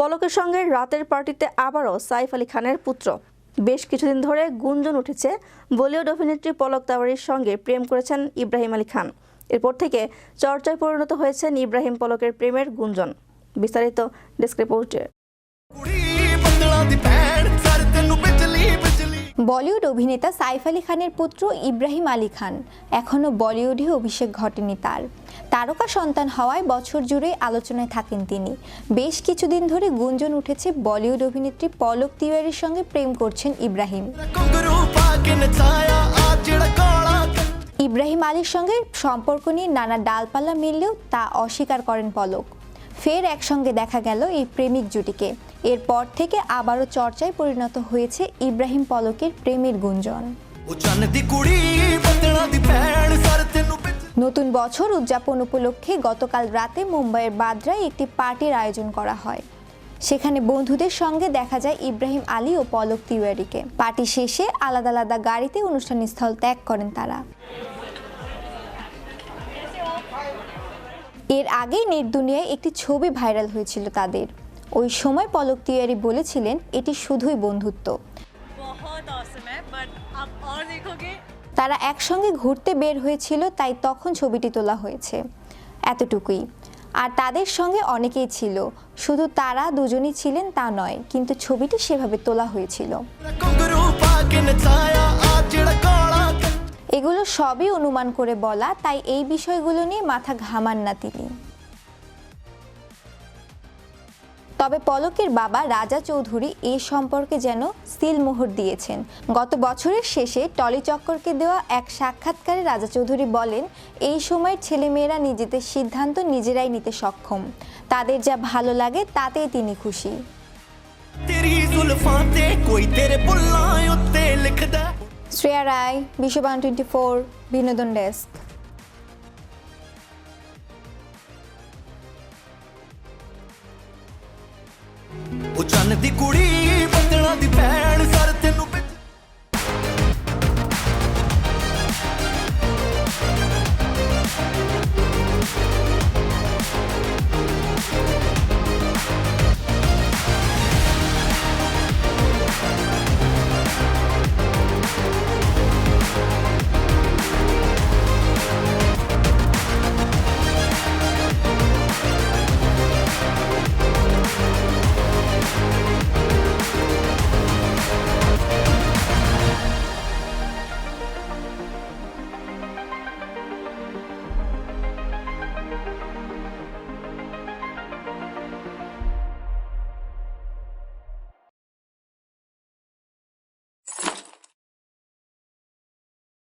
পলকের সঙ্গে রাতের পার্টিতে আবারও সাইফ আলী খানের পুত্র। বেশ কিছুদিন ধরে গুঞ্জন উঠেছে বলিউড অভিনেত্রী পলক তাওয়ারির সঙ্গে প্রেম করেছেন ইব্রাহিম আলী খান। এরপর থেকে চর্চায় পরিণত হয়েছেন ইব্রাহিম পলকের প্রেমের গুঞ্জন। বিস্তারিত ডেস্ক রিপোর্টে। বলিউড অভিনেতা সাইফ আলী খানের পুত্র ইব্রাহিম আলী খান এখনও বলিউডে অভিষেক ঘটেনি তার। তারকা সন্তান হওয়ায় বছর জুড়ে আলোচনায় থাকেন তিনি। বেশ কিছুদিন ধরে গুঞ্জন উঠেছে বলিউড অভিনেত্রী পলক তিওয়ারির সঙ্গে প্রেম করছেন ইব্রাহিম। ইব্রাহিম আলীর সঙ্গে সম্পর্ক নিয়ে নানা ডালপালা মিললেও তা অস্বীকার করেন পলক। ফের একসঙ্গে দেখা গেল এই প্রেমিক জুটিকে। এরপর থেকে আবারও চর্চায় পরিণত হয়েছে ইব্রাহিম পলকের প্রেমের গুঞ্জন। নতুন বছর উদযাপন উপলক্ষে গতকাল রাতে মুম্বাইয়ের বাদ্রায় একটি পার্টির আয়োজন করা হয়। সেখানে বন্ধুদের সঙ্গে দেখা যায় ইব্রাহিম আলী ও পলক তিওয়ারিকে। পার্টি শেষে আলাদা আলাদা গাড়িতে অনুষ্ঠানস্থল ত্যাগ করেন তারা। এর আগেই নেট দুনিয়ায় একটি ছবি ভাইরাল হয়েছিল তাদের। ওই সময় পলক তিওয়ারি বলেছিলেন এটি শুধুই বন্ধুত্ব। তারা একসঙ্গে ঘুরতে বের হয়েছিল, তাই তখন ছবিটি তোলা হয়েছে, এতটুকুই। আর তাদের সঙ্গে অনেকেই ছিল, শুধু তারা দুজনই ছিলেন তা নয়, কিন্তু ছবিটি সেভাবে তোলা হয়েছিল। এগুলো সবই অনুমান করে বলা, তাই এই বিষয়গুলো নিয়ে মাথা ঘামান না তিনি। তবে পলকের বাবা রাজা চৌধুরী এ সম্পর্কে যেন সিলমোহর দিয়েছেন। গত বছরের শেষে টলি চক্করকে দেওয়া এক সাক্ষাৎকারে রাজা চৌধুরী বলেন, এই সময়ের ছেলেমেয়েরা নিজেদের সিদ্ধান্ত নিজেরাই নিতে সক্ষম। তাদের যা ভালো লাগে তাতেই তিনি খুশি। শ্রেয়া রায়, বিশ্ববান 24, বিনোদন ডেস্ক। ਉਹ ਚੰਨ ਦੀ ਕੁੜੀ ਬੱਦਲਾਂ ਦੀ ਭੈਣ